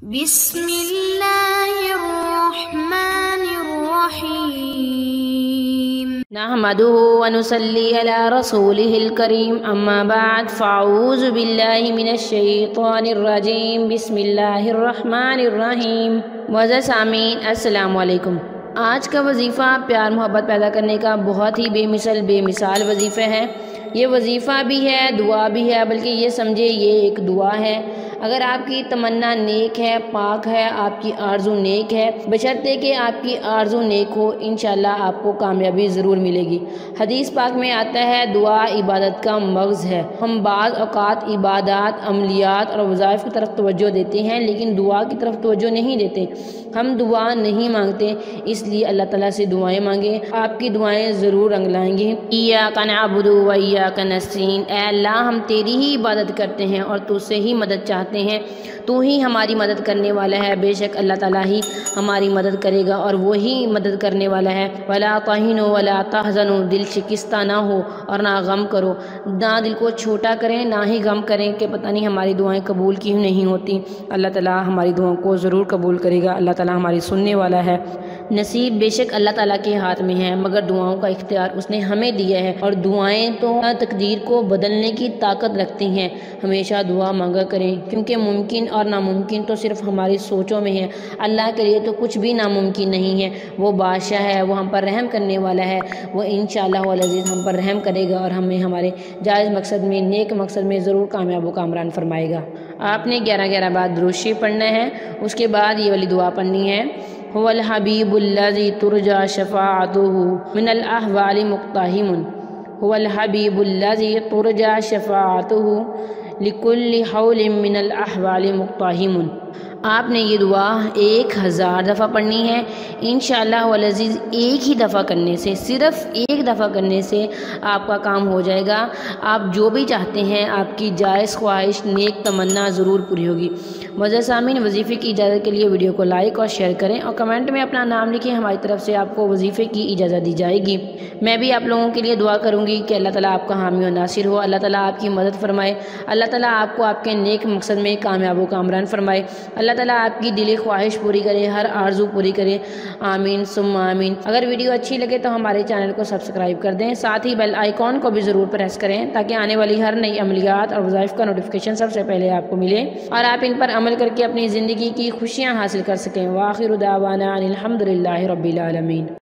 بسم اللہ الرحمن الرحیم نحمده ونصلي على رسوله الكريم اما بعد فاعوذ باللہ من الشیطان الرجیم بسم اللہ الرحمن الرحیم معزز سامعین السلام علیکم۔ آج کا وظیفہ پیار محبت پیدا کرنے کا بہت ہی بے مثال وظیفہ ہے۔ یہ وظیفہ بھی ہے، دعا بھی ہے، بلکہ یہ سمجھے یہ ایک دعا ہے۔ اگر آپ کی تمنا نیک ہے، پاک ہے، آپ کی آرزو نیک ہے، بشرطے کہ آپ کی آرزو نیک ہو، انشاءاللہ آپ کو کامیابی ضرور ملے گی۔ حدیث پاک میں آتا ہے دعا عبادت کا مغز ہے۔ ہم بعض اوقات عبادات، عملیات اور وظائف کی طرف توجہ دیتے ہیں، لیکن دعا کی طرف توجہ نہیں دیتے۔ ہم دعا نہیں مانگتے، اس لیے اللہ تعالیٰ سے دعائیں مانگیں، آپ کی دعائیں ضرور رنگ لائیں گی۔ ایاک نعبد و ایاک نستعین، اے اللہ ہم تیری ہی عبادت کرتے ہیں اور تو سے ہی مدد چاہتے ہیں، تو ہی ہماری مدد کرنے والا ہے۔ بے شک اللہ تعالیٰ ہی ہماری مدد کرے گا اور وہی مدد کرنے والا ہے۔ ولا تہنوا ولا تحزنوا، دل شکستہ نہ ہو اور نہ غم کرو، نہ دل کو چھوٹا کریں نہ ہی غم کریں کہ پتہ نہیں ہماری دعائیں قبول کیوں نہیں ہوتی۔ اللہ تعالیٰ ہماری دعاؤں کو ضرور قبول کرے گا۔ اللہ تعالیٰ ہماری سننے والا ہے۔ نصیب بے شک اللہ تعالیٰ کے ہاتھ میں ہے، مگر دعاؤں کا اختیار اس نے ہمیں دیا ہے، اور دعائیں تو تقدیر کو بدلنے کی طاقت رکھتی ہیں۔ ہمیشہ دعا مانگا کریں، کیونکہ ممکن اور ناممکن تو صرف ہماری سوچوں میں ہے۔ اللہ کے لیے تو کچھ بھی ناممکن نہیں ہے۔ وہ بادشاہ ہے، وہ ہم پر رحم کرنے والا ہے، وہ انشاءاللہ العزیز ہم پر رحم کرے گا اور ہمیں ہمارے جائز مقصد میں، نیک مقصد میں ضرور کامیاب و کامران فرمائے گا۔ آپ نے 11 بار درود شریف پڑھنا ہے، اس کے بعد یہ والی دعا پڑھنی ہے۔ هو الحبیب الذی ترجى شفاعته من الاحوال مقتحم، هو الحبیب الذی ترجى شفاعته لكل حول من الاحوال مقتحم۔ آپ نے یہ دعا 1000 دفعہ پڑھنی ہے۔ انشاءاللہ العزیز ایک ہی دفعہ کرنے سے، صرف ایک دفعہ کرنے سے آپ کا کام ہو جائے گا۔ آپ جو بھی چاہتے ہیں، آپ کی جائز خواہش، نیک تمنا ضرور پوری ہوگی۔ معزز سامعین، وظیفے کی اجازت کے لیے ویڈیو کو لائک اور شیئر کریں اور کمنٹ میں اپنا نام لکھیں، ہماری طرف سے آپ کو وظیفے کی اجازت دی جائے گی۔ میں بھی آپ لوگوں کے لیے دعا کروں گی کہ اللہ تعالیٰ آپ کا حامی و ناصر ہو، اللہ تعالیٰ آپ کی مدد فرمائے، اللہ تعالیٰ آپ کو آپ کے نیک مقصد میں کامیاب و کامران فرمائے، اللہ تعالیٰ آپ کی دلی خواہش پوری کرے، ہر آرزو پوری کرے، آمین ثم آمین۔ اگر ویڈیو اچھی لگے تو ہمارے چینل کو سبسکرائب کر دیں، ساتھ ہی بیل آئیکن کو بھی ضرور پریس کریں تاکہ آنے والی ہر نئی عملیات اور وظائف کا نوٹیفیکیشن سب سے پہلے آپ کو ملے اور آپ ان پر عمل کر کے اپنی زندگی کی خوشیاں حاصل کر سکیں۔ وآخر دعوانا ان الحمد للہ رب العالمین۔